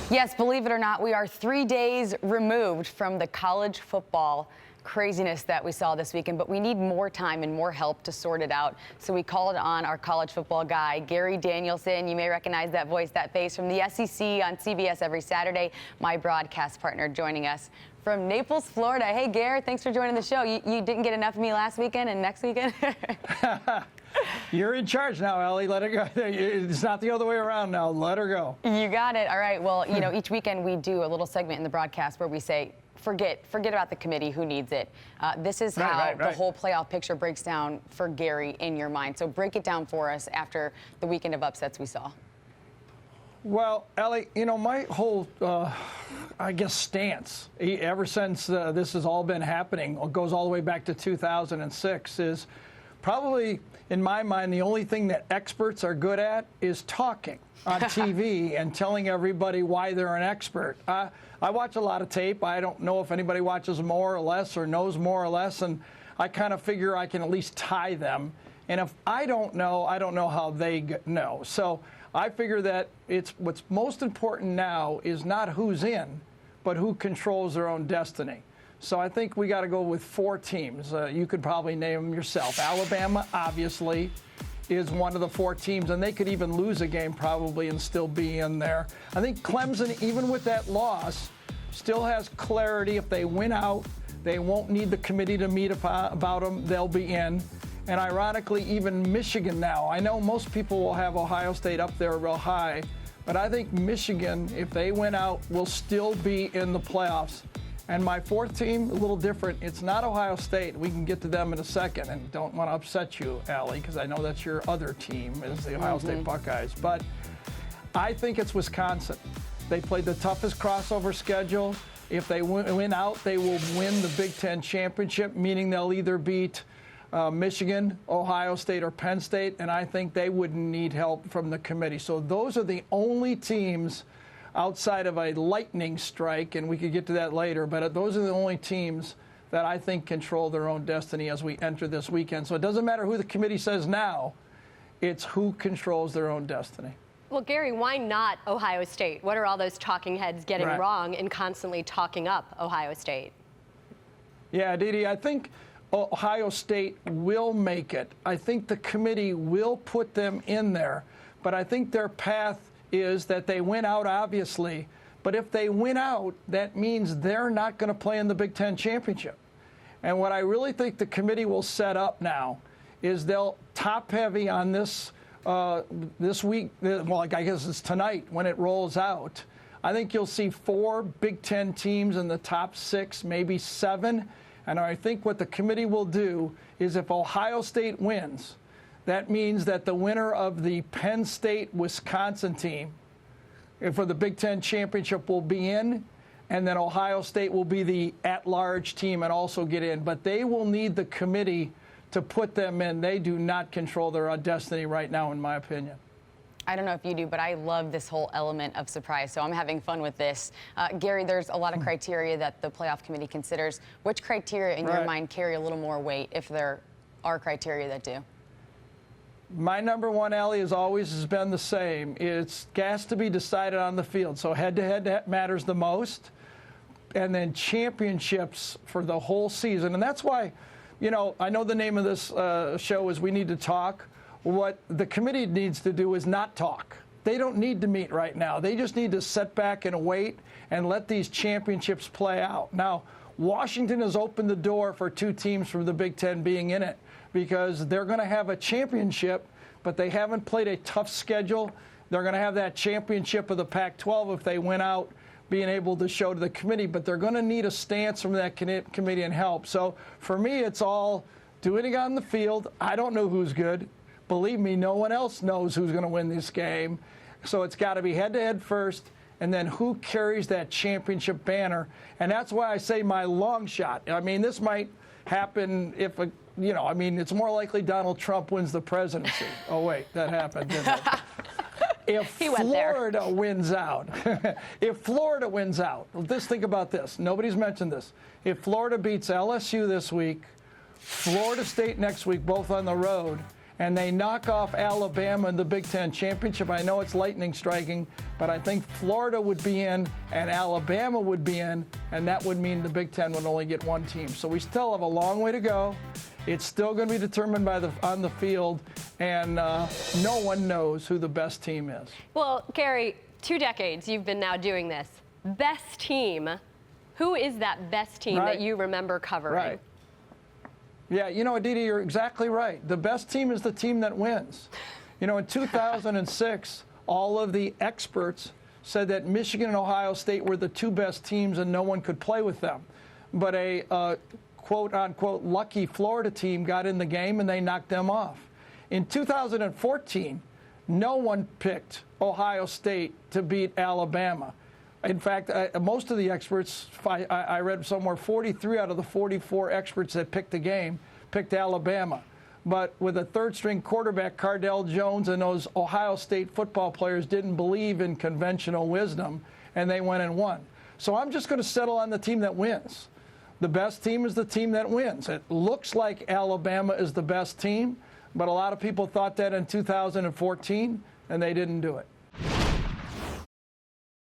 Yes, believe it or not, we are 3 days removed from the college football craziness that we saw this weekend, but we need more time and more help to sort it out. So we called on our college football guy, Gary Danielson. You may recognize that voice, that face from the SEC on CBS every Saturday. My broadcast partner joining us from Naples, Florida. Hey, Gary, thanks for joining the show. You didn't get enough of me last weekend and next weekend? You're in charge now, Ellie. Let her go. It's not the other way around now. Let her go. You got it. All right. Well, you know, each weekend we do a little segment in the broadcast where we say, forget about the committee. Who needs it? This is how the whole playoff picture breaks down for Gary in your mind. So break it down for us after the weekend of upsets we saw. Well, Ellie, you know, my whole, I guess, stance, ever since this has all been happening, goes all the way back to 2006, is probably, in my mind, the only thing that experts are good at is talking on TV and telling everybody why they're an expert. I watch a lot of tape. I don't know if anybody watches more or less or knows more or less, and I kind of figure I can at least tie them. And if I don't know how they know. So I figure that what's most important now is not who's in, but who controls their own destiny. So I think we got to go with 4 teams. You could probably name them yourself. Alabama, obviously, is one of the 4 teams, and they could even lose a game probably and still be in there. I think Clemson, even with that loss, still has clarity. If they win out, they won't need the committee to meet about them. They'll be in. And ironically, even Michigan now. I know most people will have Ohio State up there real high, but I think Michigan, if they win out, will still be in the playoffs. And my 4th team, a little different. It's not Ohio State. We can get to them in a second, and don't want to upset you, Allie, because I know that's your other team, is the Ohio State Buckeyes. But I think it's Wisconsin. They played the toughest crossover schedule. If they win out, they will win the Big Ten championship, meaning they'll either beat Michigan, Ohio State, or Penn State, and I think they wouldn't need help from the committee. So those are the only teams outside of a lightning strike, and we could get to that later, but those are the only teams that I think control their own destiny as we enter this weekend. So it doesn't matter who the committee says now, it's who controls their own destiny. Well, Gary, why not Ohio State? What are all those talking heads getting wrong in constantly talking up Ohio State? Yeah, Didi, I think Ohio State will make it. I think the committee will put them in there, but I think their path is that they win out, obviously. But if they win out, that means they're not going to play in the Big Ten championship. And what I really think the committee will set up now is they'll top heavy on this week. Well, I guess it's tonight when it rolls out. I think you'll see 4 Big Ten teams in the top 6, maybe 7. And I think what the committee will do is if Ohio State wins, that means that the winner of the Penn State-Wisconsin team for the Big Ten championship will be in, and then Ohio State will be the at-large team and also get in. But they will need the committee to put them in. They do not control their destiny right now, in my opinion. I don't know if you do, but I love this whole element of surprise, so I'm having fun with this. Gary, there's a lot of criteria that the playoff committee considers. Which criteria in your mind carry a little more weight, if there are criteria that do? My number one, Allie, has been the same. It's has to be decided on the field. So head-to-head matters the most. And then championships for the whole season. And that's why, you know, I know the name of this show is We Need to Talk. What the committee needs to do is not talk. They don't need to meet right now. They just need to sit back and wait and let these championships play out. Now, Washington has opened the door for 2 teams from the Big Ten being in it, because they're going to have a championship, but they haven't played a tough schedule. They're going to have that championship of the Pac-12 if they win out, being able to show to the committee. But they're going to need a stance from that committee and help. So for me, it's all doing it on the field. I don't know who's good. Believe me, no one else knows who's going to win this game. So it's got to be head-to-head first, and then who carries that championship banner. And that's why I say my long shot. I mean, this might happen if you know, I mean, it's more likely Donald Trump wins the presidency. Oh, wait, that happened, didn't it? If Florida wins out, just think about this. Nobody's mentioned this. If Florida beats LSU this week, Florida State next week, both on the road, and they knock off Alabama in the Big Ten championship, I know it's lightning striking, but I think Florida would be in and Alabama would be in, and that would mean the Big Ten would only get one team. So we still have a long way to go. It's still going to be determined on the field, and no one knows who the best team is. Well, Gary, 2 decades you've been now doing this. Best team. Who is that best team that you remember covering? Right. Yeah, you know, Aditi, you're exactly right. The best team is the team that wins. You know, in 2006, all of the experts said that Michigan and Ohio State were the 2 best teams and no one could play with them. But a quote-unquote lucky Florida team got in the game and they knocked them off. In 2014, no one picked Ohio State to beat Alabama. In fact, most of the experts, I read somewhere 43 out of the 44 experts that picked the game picked Alabama. But with a third-string quarterback, Cardell Jones, and those Ohio State football players didn't believe in conventional wisdom, and they went and won. So I'm just going to settle on the team that wins. The best team is the team that wins. It looks like Alabama is the best team, but a lot of people thought that in 2014, and they didn't do it.